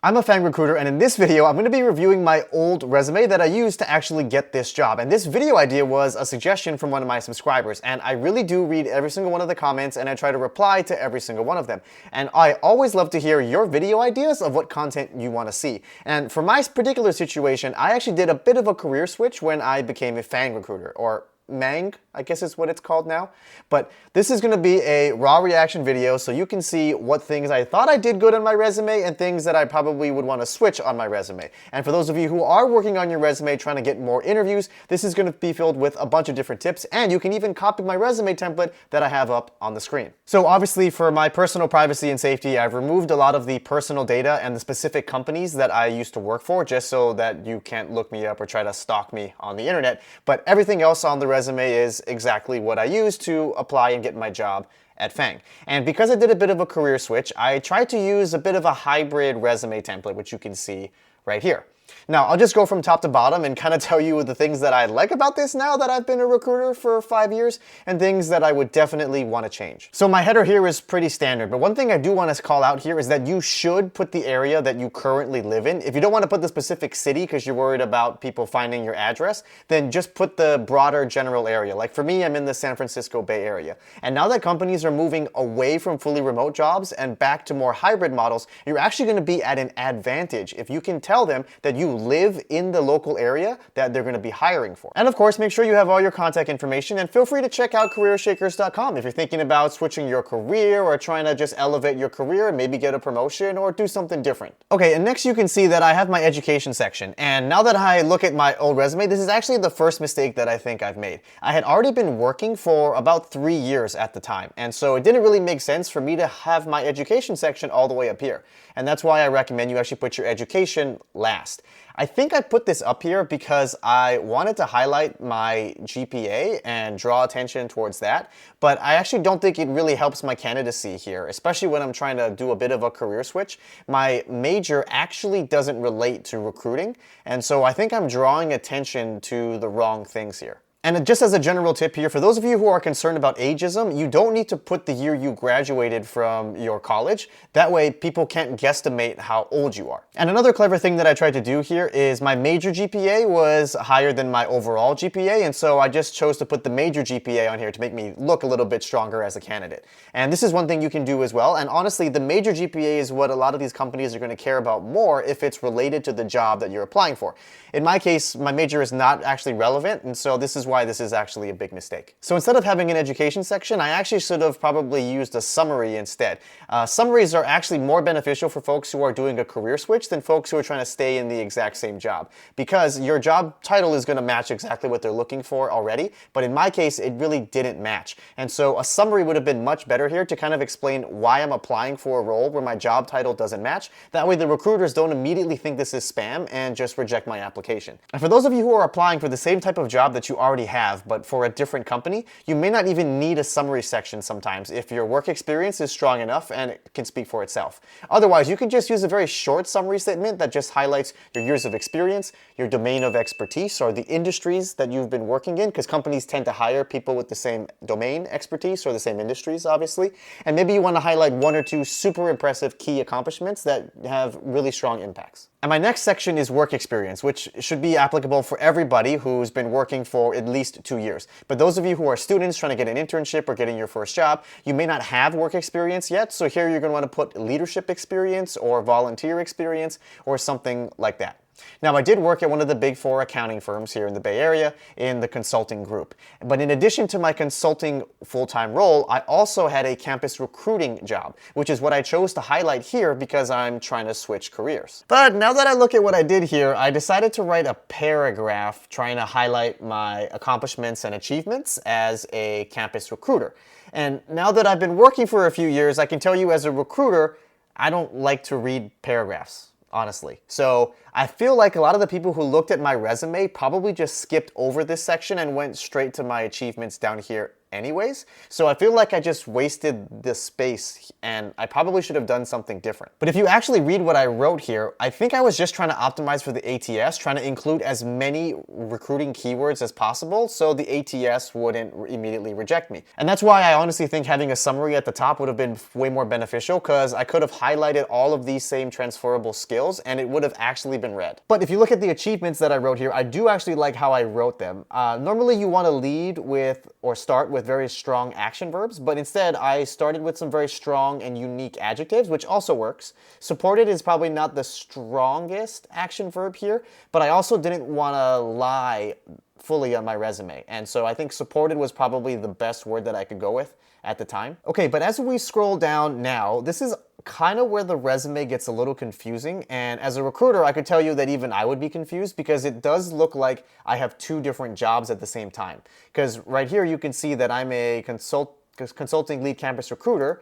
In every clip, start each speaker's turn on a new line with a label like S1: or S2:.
S1: I'm a FANG recruiter, and in this video, I'm going to be reviewing my old resume that I used to actually get this job. And this video idea was a suggestion from one of my subscribers, and I really do read every single one of the comments, and I try to reply to every single one of them. And I always love to hear your video ideas of what content you want to see. And for my particular situation, I actually did a bit of a career switch when I became a FANG recruiter, or Mang, I guess is what it's called now. But this is going to be a raw reaction video so you can see what things I thought I did good on my resume and things that I probably would want to switch on my resume. And for those of you who are working on your resume trying to get more interviews, this is going to be filled with a bunch of different tips, and you can even copy my resume template that I have up on the screen. So obviously for my personal privacy and safety, I've removed a lot of the personal data and the specific companies that I used to work for just so that you can't look me up or try to stalk me on the internet. But everything else on the resume is exactly what I used to apply and get my job at FANG. And because I did a bit of a career switch, I tried to use a bit of a hybrid resume template, which you can see right here. Now, I'll just go from top to bottom and kind of tell you the things that I like about this now that I've been a recruiter for 5 years and things that I would definitely want to change. So my header here is pretty standard, but one thing I do want to call out here is that you should put the area that you currently live in. If you don't want to put the specific city because you're worried about people finding your address, then just put the broader general area. Like for me, I'm in the San Francisco Bay Area. And now that companies are moving away from fully remote jobs and back to more hybrid models, you're actually going to be at an advantage if you can tell them that you live in the local area that they're going to be hiring for. And of course, make sure you have all your contact information, and feel free to check out CareerShakers.com if you're thinking about switching your career or trying to just elevate your career and maybe get a promotion or do something different. Okay, and next you can see that I have my education section. And now that I look at my old resume, this is actually the first mistake that I think I've made. I had already been working for about 3 years at the time, and so it didn't really make sense for me to have my education section all the way up here. And that's why I recommend you actually put your education last. I think I put this up here because I wanted to highlight my GPA and draw attention towards that, but I actually don't think it really helps my candidacy here, especially when I'm trying to do a bit of a career switch. My major actually doesn't relate to recruiting, and so I think I'm drawing attention to the wrong things here. And just as a general tip here, for those of you who are concerned about ageism, you don't need to put the year you graduated from your college. That way, people can't guesstimate how old you are. And another clever thing that I tried to do here is my major GPA was higher than my overall GPA, and so I just chose to put the major GPA on here to make me look a little bit stronger as a candidate. And this is one thing you can do as well, and honestly, the major GPA is what a lot of these companies are going to care about more if it's related to the job that you're applying for. In my case, my major is not actually relevant, and so this is why this is actually a big mistake. So instead of having an education section, I actually should have probably used a summary instead. Summaries are actually more beneficial for folks who are doing a career switch than folks who are trying to stay in the exact same job, because your job title is going to match exactly what they're looking for already, but in my case, it really didn't match. And so a summary would have been much better here to kind of explain why I'm applying for a role where my job title doesn't match. That way the recruiters don't immediately think this is spam and just reject my application. And for those of you who are applying for the same type of job that you already have, but for a different company, you may not even need a summary section sometimes if your work experience is strong enough and it can speak for itself. Otherwise, you can just use a very short summary statement that just highlights your years of experience, your domain of expertise, or the industries that you've been working in, because companies tend to hire people with the same domain expertise or the same industries, obviously. And maybe you want to highlight 1 or 2 super impressive key accomplishments that have really strong impacts. And my next section is work experience, which should be applicable for everybody who's been working for at least 2 years. But those of you who are students trying to get an internship or getting your first job, you may not have work experience yet, so here you're going to want to put leadership experience or volunteer experience or something like that. Now, I did work at one of the big 4 accounting firms here in the Bay Area in the consulting group. But in addition to my consulting full-time role, I also had a campus recruiting job, which is what I chose to highlight here because I'm trying to switch careers. But now that I look at what I did here, I decided to write a paragraph trying to highlight my accomplishments and achievements as a campus recruiter. And now that I've been working for a few years, I can tell you as a recruiter, I don't like to read paragraphs, honestly. So I feel like a lot of the people who looked at my resume probably just skipped over this section and went straight to my achievements down here anyways. So I feel like I just wasted the space and I probably should have done something different. But if you actually read what I wrote here, I think I was just trying to optimize for the ATS, trying to include as many recruiting keywords as possible so the ATS wouldn't immediately reject me. And that's why I honestly think having a summary at the top would have been way more beneficial, because I could have highlighted all of these same transferable skills and it would have actually been read. But if you look at the achievements that I wrote here, I do actually like how I wrote them. Normally you want to lead with or start with very strong action verbs, but instead I started with some very strong and unique adjectives, which also works. Supported is probably not the strongest action verb here, but I also didn't want to lie fully on my resume. And so I think supported was probably the best word that I could go with at the time. Okay, but as we scroll down now, this is kind of where the resume gets a little confusing. And as a recruiter, I could tell you that even I would be confused, because it does look like I have two different jobs at the same time. Because right here, you can see that I'm a consulting lead campus recruiter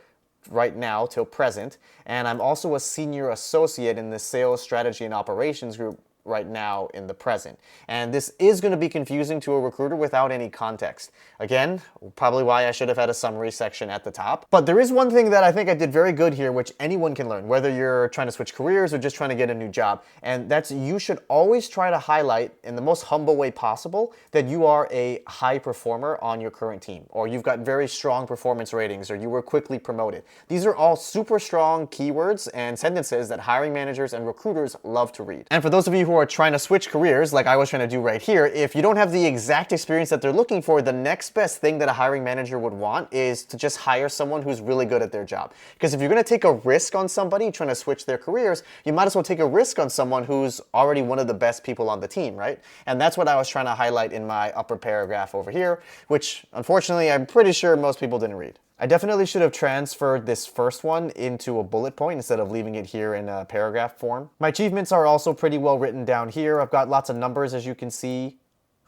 S1: right now till present. And I'm also a senior associate in the sales strategy and operations group right now in the present. And this is going to be confusing to a recruiter without any context. Again, probably why I should have had a summary section at the top. But there is one thing that I think I did very good here, which anyone can learn, whether you're trying to switch careers or just trying to get a new job. And that's, you should always try to highlight in the most humble way possible that you are a high performer on your current team, or you've got very strong performance ratings, or you were quickly promoted. These are all super strong keywords and sentences that hiring managers and recruiters love to read. And for those of you who are trying to switch careers, like I was trying to do right here, if you don't have the exact experience that they're looking for, the next best thing that a hiring manager would want is to just hire someone who's really good at their job. Because if you're going to take a risk on somebody trying to switch their careers, you might as well take a risk on someone who's already one of the best people on the team, right? And that's what I was trying to highlight in my upper paragraph over here, which unfortunately I'm pretty sure most people didn't read. I definitely should have transferred this first one into a bullet point instead of leaving it here in a paragraph form. My achievements are also pretty well written down here. I've got lots of numbers, as you can see,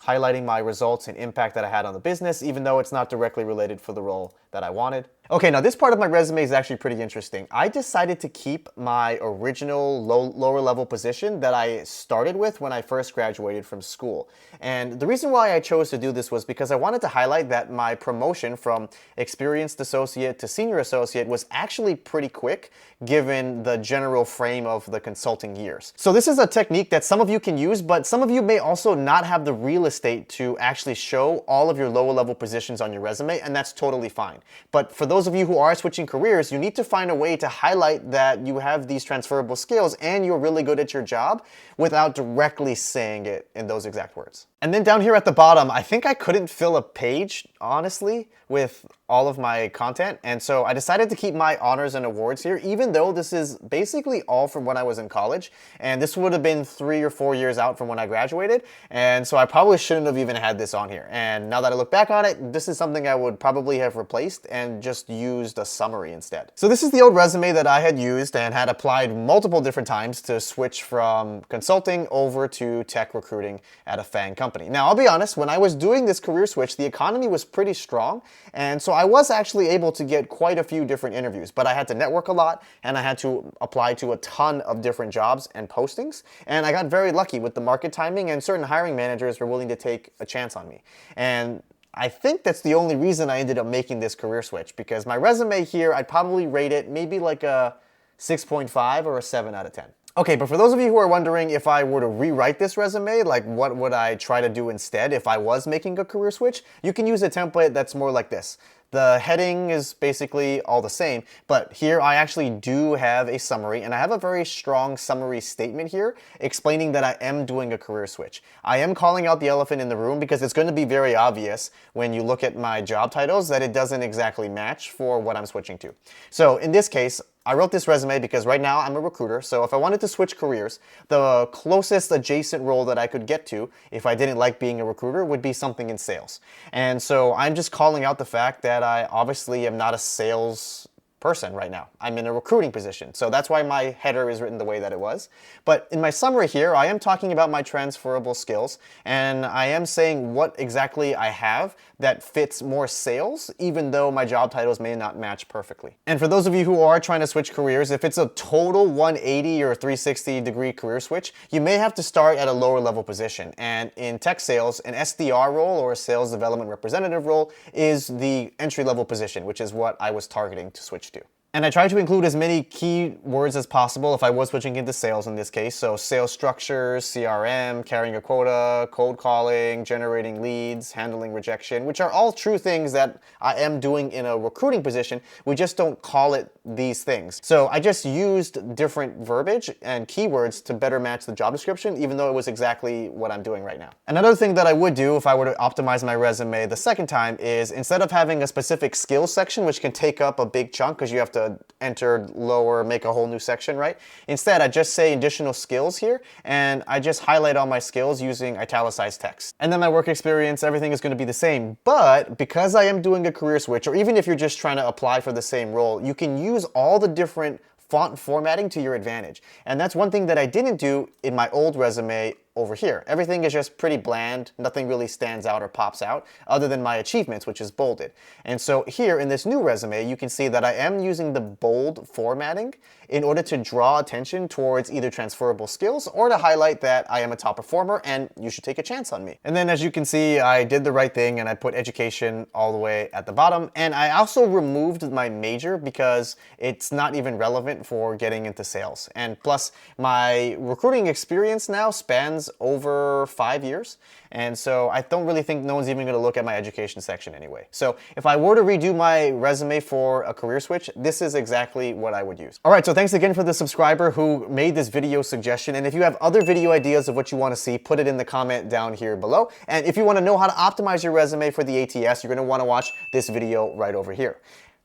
S1: highlighting my results and impact that I had on the business, even though it's not directly related for the role that I wanted. Okay, now this part of my resume is actually pretty interesting. I decided to keep my original lower level position that I started with when I first graduated from school. And the reason why I chose to do this was because I wanted to highlight that my promotion from experienced associate to senior associate was actually pretty quick, given the general frame of the consulting years. So this is a technique that some of you can use, but some of you may also not have the real estate to actually show all of your lower level positions on your resume, and that's totally fine. But for those of you who are switching careers, you need to find a way to highlight that you have these transferable skills and you're really good at your job without directly saying it in those exact words. And then down here at the bottom, I think I couldn't fill a page, honestly, with all of my content. And so I decided to keep my honors and awards here, even though this is basically all from when I was in college. And this would have been 3 or 4 years out from when I graduated. And so I probably shouldn't have even had this on here. And now that I look back on it, this is something I would probably have replaced and just used a summary instead. So this is the old resume that I had used and had applied multiple different times to switch from consulting over to tech recruiting at a FANG company. Now, I'll be honest, when I was doing this career switch, the economy was pretty strong. And so I was actually able to get quite a few different interviews, but I had to network a lot and I had to apply to a ton of different jobs and postings. And I got very lucky with the market timing, and certain hiring managers were willing to take a chance on me. And I think that's the only reason I ended up making this career switch, because my resume here, I'd probably rate it maybe like a 6.5 or a 7 out of 10. Okay, but for those of you who are wondering if I were to rewrite this resume, like what would I try to do instead if I was making a career switch, you can use a template that's more like this. The heading is basically all the same, but here I actually do have a summary, and I have a very strong summary statement here explaining that I am doing a career switch. I am calling out the elephant in the room because it's going to be very obvious when you look at my job titles that it doesn't exactly match for what I'm switching to. So in this case, I wrote this resume because right now I'm a recruiter, so if I wanted to switch careers, the closest adjacent role that I could get to if I didn't like being a recruiter would be something in sales. And so I'm just calling out the fact that I obviously am not a sales person right now. I'm in a recruiting position. So that's why my header is written the way that it was. But in my summary here, I am talking about my transferable skills, and I am saying what exactly I have that fits more sales, even though my job titles may not match perfectly. And for those of you who are trying to switch careers, if it's a total 180 or 360 degree career switch, you may have to start at a lower level position. And in tech sales, an SDR role or a sales development representative role is the entry level position, which is what I was targeting to switch to. And I try to include as many key words as possible if I was switching into sales in this case. So sales structures, CRM, carrying a quota, cold calling, generating leads, handling rejection, which are all true things that I am doing in a recruiting position. We just don't call it these things. So I just used different verbiage and keywords to better match the job description, even though it was exactly what I'm doing right now. Another thing that I would do if I were to optimize my resume the second time is, instead of having a specific skills section, which can take up a big chunk because you have to enter, lower, make a whole new section, right? Instead, I just say additional skills here, and I just highlight all my skills using italicized text. And then my work experience, everything is going to be the same. But because I am doing a career switch, or even if you're just trying to apply for the same role, you can use all the different font formatting to your advantage. And that's one thing that I didn't do in my old resume over here. Everything is just pretty bland. Nothing really stands out or pops out other than my achievements, which is bolded. And so here in this new resume, you can see that I am using the bold formatting in order to draw attention towards either transferable skills or to highlight that I am a top performer and you should take a chance on me. And then as you can see, I did the right thing and I put education all the way at the bottom. And I also removed my major because it's not even relevant for getting into sales. And plus, my recruiting experience now spans over 5 years. And so I don't really think no one's even gonna look at my education section anyway. So if I were to redo my resume for a career switch, this is exactly what I would use. All right, so thanks again for the subscriber who made this video suggestion. And if you have other video ideas of what you wanna see, put it in the comment down here below. And if you wanna know how to optimize your resume for the ATS, you're gonna wanna watch this video right over here.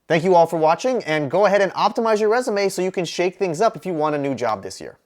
S1: Thank you all for watching, and go ahead and optimize your resume so you can shake things up if you want a new job this year.